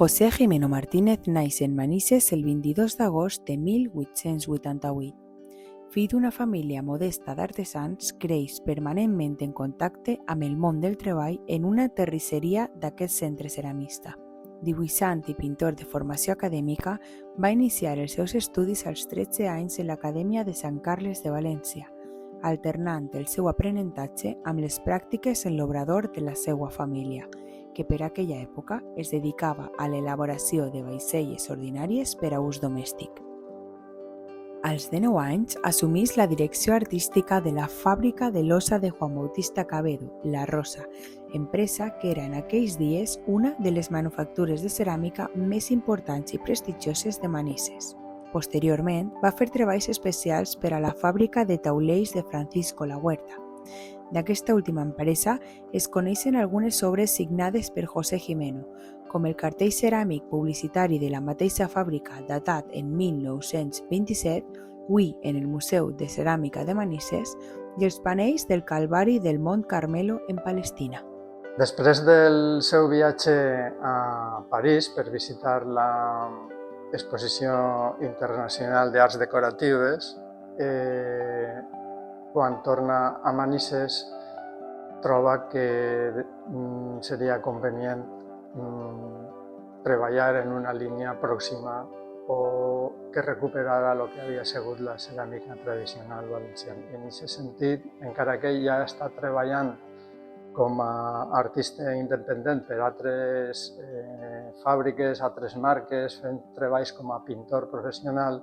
José Jimeno Martínez naix en Manises el 22 d'agost de 1888. Fill d'una família modesta d'artesans, creix permanentment en contacte amb el món del treball en una terrisseria d'aquest centre ceramista. Dibuixant i pintor de formació acadèmica, va iniciar els seus estudis als 13 anys en l'Acadèmia de Sant Carles de València, alternant el seu aprenentatge amb les pràctiques en l'obrador de la seva família, que per aquella època es dedicava a l'elaboració de vaixelles ordinàries per a ús domèstic. Als 19 anys assumís la direcció artística de la fàbrica de losa de Juan Bautista Cabedo, La Rosa, empresa que era en aquells dies una de les manufactures de ceràmica més importants i prestigioses de Manises. Posteriorment, va fer treballs especials per a la fàbrica de taulells de Francisco La Huerta. D'aquesta última empresa es coneixen algunes obres signades per José Jimeno, com el cartell ceràmic publicitari de la mateixa fàbrica datat en 1927, avui en el Museu de Ceràmica de Manises, i els panells del Calvari del Mont Carmelo en Palestina. Després del seu viatge a París per visitar l'Exposició Internacional d'Arts Decoratives, quan torna a Manises troba que seria convenient treballar en una línia pròxima o que recuperara el que havia sigut la ceràmica tradicional valenciana. En aquest sentit, encara que ell ja està treballant com a artista independent per altres fàbriques, altres marques, fent treballs com a pintor professional,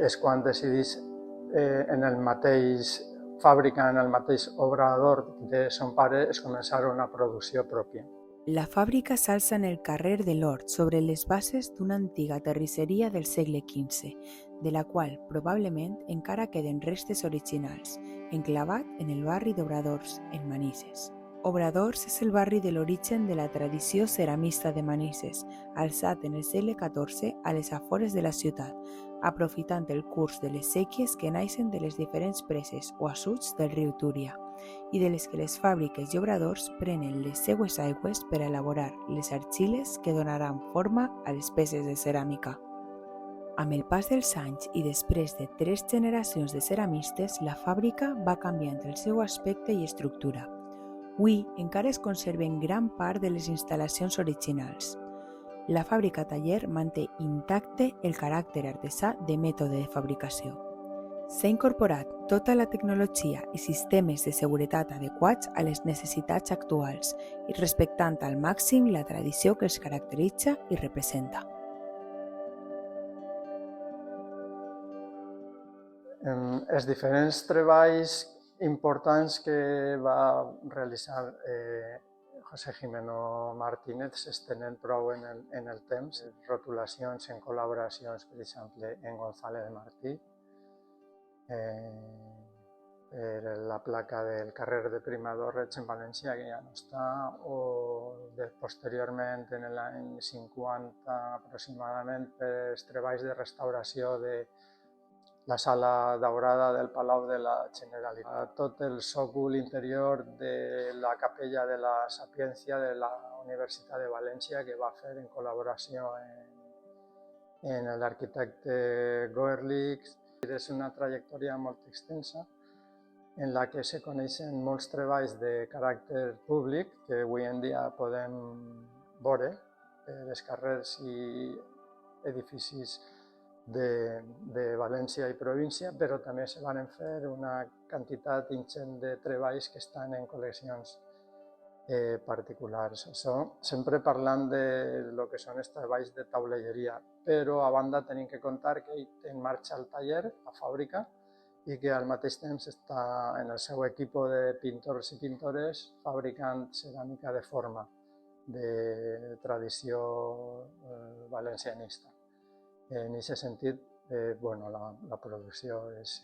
és quan decideix en el mateix fàbrica, en el mateix obrador de son pare, es començar una producció pròpia. La fàbrica s'alça en el carrer de l'Hort sobre les bases d'una antiga terrisseria del segle XV, de la qual probablement encara queden restes originals, enclavat en el barri d'Obradors, en Manises. Obradors és el barri de l'origen de la tradició ceramista de Manises, alçat en el segle XIV a les afores de la ciutat, aprofitant el curs de les séquies que naixen de les diferents preses o assuts del riu Túria, i de les que les fàbriques i obradors prenen les seues aigües per a elaborar les argiles que donaran forma a les peces de ceràmica. Amb el pas dels anys i després de 3 generacions de ceramistes, la fàbrica va canviant el seu aspecte i estructura. Avui encara es conserven gran part de les instal·lacions originals. La fàbrica taller manté intacte el caràcter artesà de mètode de fabricació. S'ha incorporat tota la tecnologia i sistemes de seguretat adequats a les necessitats actuals i respectant al màxim la tradició que els caracteritza i representa. Els diferents treballs importants que va realitzar José Jimeno Martínez s'estenen prou en el temps. Rotulacions en col·laboracions, per exemple, en González de Martí, per la placa del carrer de Primadorreig en València, que ja no està, o posteriorment, en l'any 50 aproximadament, per els treballs de restauració de la sala daurada del Palau de la Generalitat. Tot el sòcol interior de la capella de la Sapiència de la Universitat de València, que va fer en col·laboració amb l'arquitecte Goerlich. És una trajectòria molt extensa en la que se coneixen molts treballs de caràcter públic que avui en dia podem veure per els carrers i edificis de València i província, però també se van fer una quantitat ingent de treballs que estan en col·leccions particulars. Això sempre parlant de lo que són els treballs de taulelleria, però a banda tenim que comptar que ell té en marxa el taller, la fàbrica, i que al mateix temps està en el seu equip de pintors i pintores fabricant ceràmica de forma de tradició valencianista. En aquest sentit, la producció és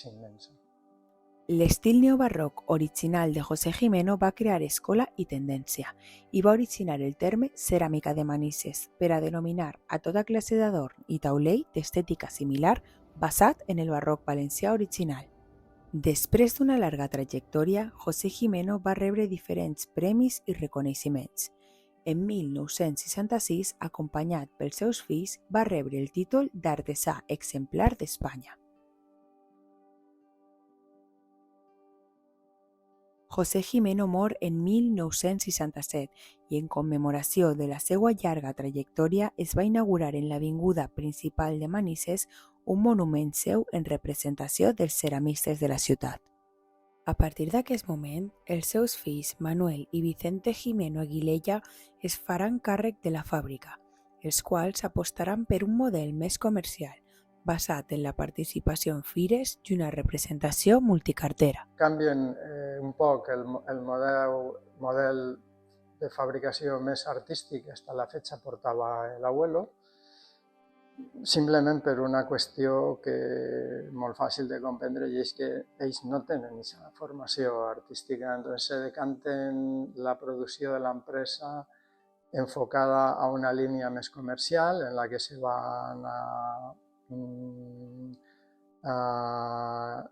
immensa. L'estil neobarroc original de José Jimeno va crear escola i tendència i va originar el terme ceràmica de Manises per a denominar a tota classe d'adorn i taulell d'estètica similar basat en el barroc valencià original. Després d'una llarga trajectòria, José Jimeno va rebre diferents premis i reconeixements. En 1966, acompanyat pels seus fills, va rebre el títol d'Artesà Exemplar d'Espanya. José Gimeno mor en 1967 i en commemoració de la seva llarga trajectòria es va inaugurar en l'avinguda principal de Manises un monument seu en representació dels ceramistes de la ciutat. A partir d'aquest moment, els seus fills Manuel i Vicente Gimeno Aguilella es faran càrrec de la fàbrica, els quals apostaran per un model més comercial, basat en la participació en fires i una representació multicartera. Canvien un poc el model de fabricació més artístic que hasta la fecha portava l'abuelo, simplement per una qüestió que és molt fàcil de comprendre i és que ells no tenen aquesta formació artística, entonces se decanten la producció de l'empresa enfocada a una línia més comercial en la que se van a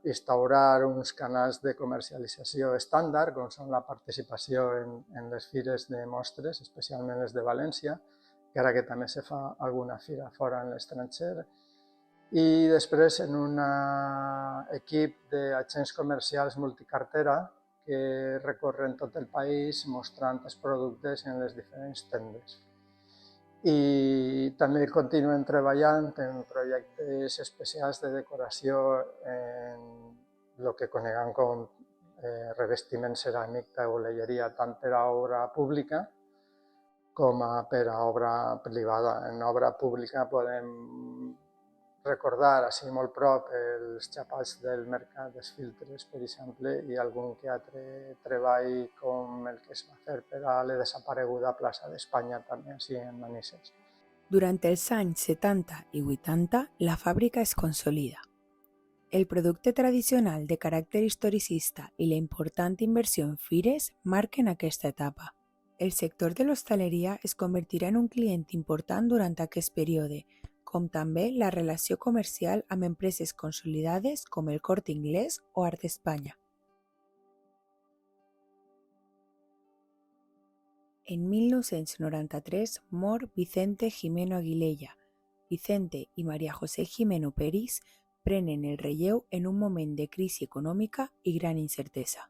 instaurar uns canals de comercialització estàndard, com són la participació en les fires de mostres, especialment les de València, que ara que també se fa alguna fira fora en l'estranger, i després en un equip d'agents comercials multicartera que recorren tot el país mostrant els productes en les diferents tendes. I també continuen treballant en projectes especials de decoració en el que coneguem com revestiment ceràmic tauleria, tant per a obra pública com per a obra privada. En obra pública podem recordar, així molt prop, els xapats del mercat dels filtres, per exemple, i algun que altre treball com el que es va fer per a la desapareguda plaça d'Espanya, també així en Manises. Durant els anys 70 i 80, la fàbrica es consolida. El producte tradicional de caràcter historicista i la important inversió en fires marquen aquesta etapa. El sector de l'hostaleria es convertirà en un client important durant aquest període, com també la relació comercial amb empreses consolidades com el Corte Inglés o Art Espanya. En 1993 mor Vicente Gimeno Aguilella. Vicente i María José Gimeno Peris prenen el relleu en un moment de crisi econòmica i gran incertesa.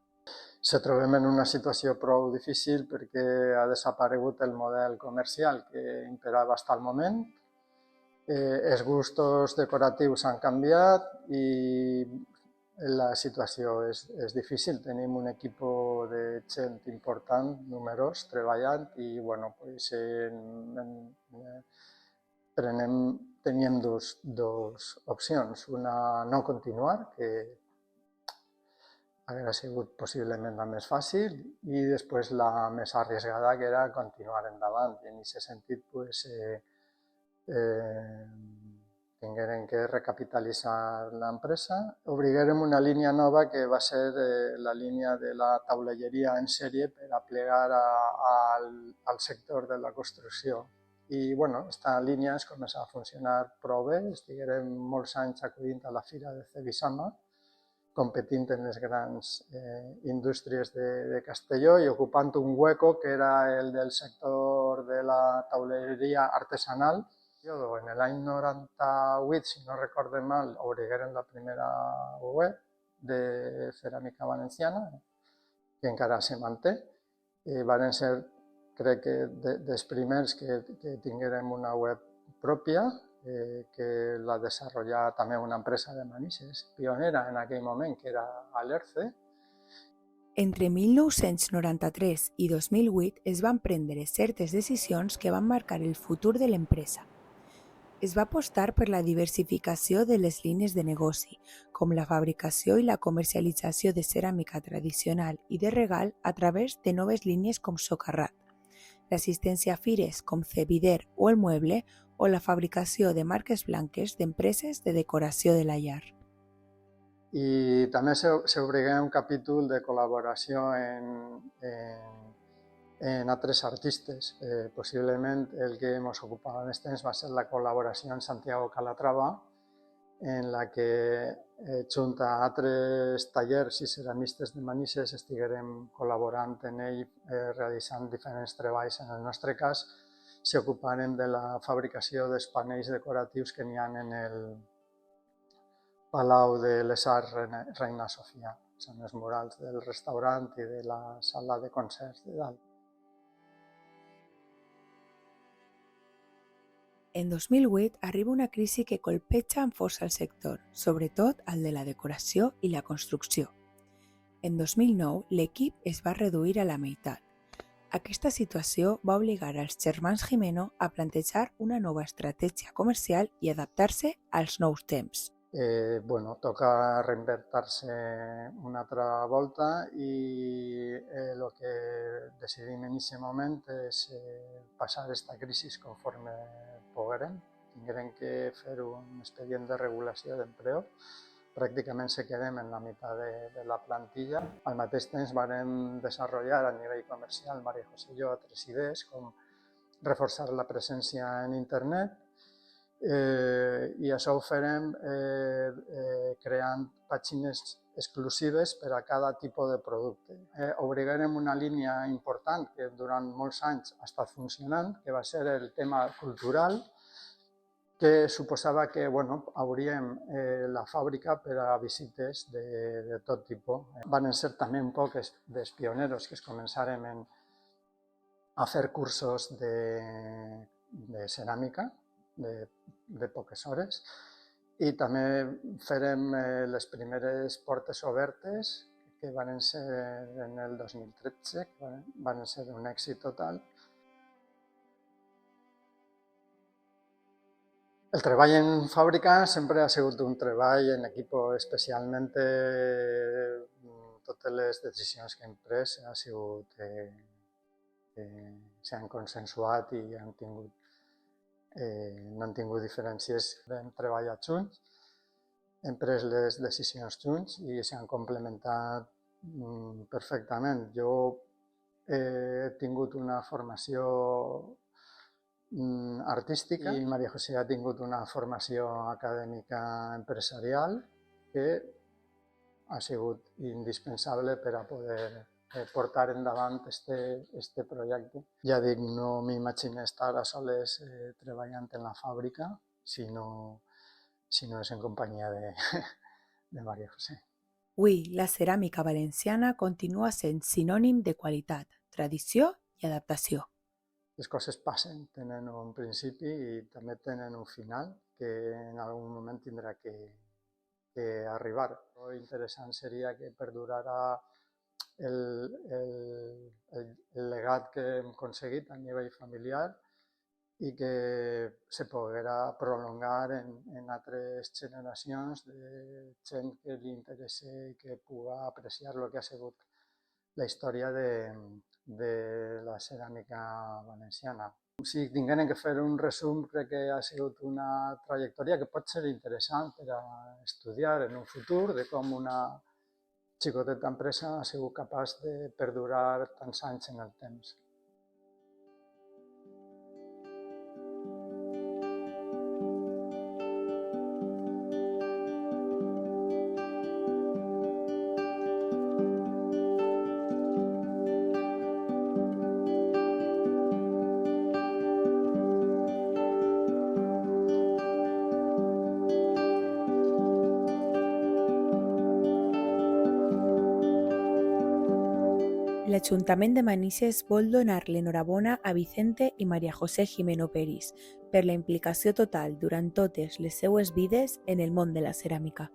Se trobem en una situació prou difícil perquè ha desaparegut el model comercial que imperava fins al moment. Els gustos decoratius han canviat i la situació és difícil. Tenim un equip de gent important, numerós, treballant i teníem dues opcions. Una, no continuar, que hauria sigut possiblement la més fàcil, i després la més arriesgada, que era continuar endavant. I en aquest sentit, tinguérem que recapitalitzar l'empresa. Obriguérem una línia nova que va ser la línia de la tauleria en sèrie per a plegar al sector de la construcció. I aquesta línia es comença a funcionar prou bé. Estiguérem molts anys acudint a la fira de Cebisama, competint en les grans indústries de Castelló i ocupant un hueco que era el del sector de la tauleria artesanal. En l'any 98, si no recorde mal, obrigueren la primera web de ceràmica valenciana, que encara se manté. Van ser, crec que, dels primers que tinguérem una web pròpia, que la desenvolupà també una empresa de Manises, pionera en aquell moment, que era Alerce. Entre 1993 i 2008 es van prendre certes decisions que van marcar el futur de l'empresa. Es va apostar per la diversificació de les línies de negoci, com la fabricació i la comercialització de ceràmica tradicional i de regal a través de noves línies com Socarrat, l'assistència a fires com Cevider o El Mueble o la fabricació de marques blanques d'empreses de decoració de la llar. I també s'obrigué un capítol de col·laboració en altres artistes. Possiblement el que ens ocupava més temps va ser la col·laboració amb Santiago Calatrava en la que junt a altres tallers i ceramistes de Manises estiguérem col·laborant en ell, realitzant diferents treballs. En el nostre cas, s'ocuparem de la fabricació dels panells decoratius que n'hi ha en el Palau de les Arts Reina Sofia. Són els murals del restaurant i de la sala de concerts de dalt. En 2008 arriba una crisi que colpeja amb força el sector, sobretot el de la decoració i la construcció. En 2009 l'equip es va reduir a la meitat. Aquesta situació va obligar als germans Gimeno a plantejar una nova estratègia comercial i adaptar-se als nous temps. Toca reinventar-se una altra volta i el que decidim en aquest moment és passar aquesta crisi conforme poguérem. Tinguérem que fer un expedient de regulació d'empleo. Pràcticament se quedem en la meitat de la plantilla. Al mateix temps vam desenvolupar a nivell comercial, Maria José i jo, 3 idees, com reforçar la presència en internet, i això ho farem creant pàgines exclusives per a cada tipus de producte. Obrigarem una línia important que durant molts anys ha estat funcionant, que va ser el tema cultural, que suposava que hauríem la fàbrica per a visites de tot tipus. Van ser també un poc dels pioneros que es començarem a fer cursos de ceràmica, de poques hores, i també farem les primeres portes obertes, que van ser en el 2013, que van ser un èxit total. El treball en fàbrica sempre ha sigut un treball en equip, especialment totes les decisions que hem pres s'han consensuat i no han tingut diferències. Hem treballat junts, hem pres les decisions junts i s'han complementat perfectament. Jo he tingut una formació artística i Maria José ha tingut una formació acadèmica empresarial que ha sigut indispensable per a poder portar endavant este projecte. Ja dic, no m'imagino estar a soles treballant en la fàbrica, sinó és en companyia de Maria José. Avui, la ceràmica valenciana continua sent sinònim de qualitat, tradició i adaptació. Les coses passen, tenen un principi i també tenen un final que en algun moment tindrà que arribar. Lo interessant seria que perdurarà el legat que hem aconseguit a nivell familiar i que se poguera prolongar en altres generacions de gent que li interessa i que puga apreciar el que ha sigut la història de la ceràmica valenciana. Si tinguem que fer un resum, crec que ha sigut una trajectòria que pot ser interessant per a estudiar en un futur, de com una xicoteta empresa ha sigut capaç de perdurar tants anys en el temps. L'Ajuntament de Manises vol donar l'enhorabona a Vicente i Maria José Gimeno Peris per la implicació total durant totes les seues vides en el món de la ceràmica.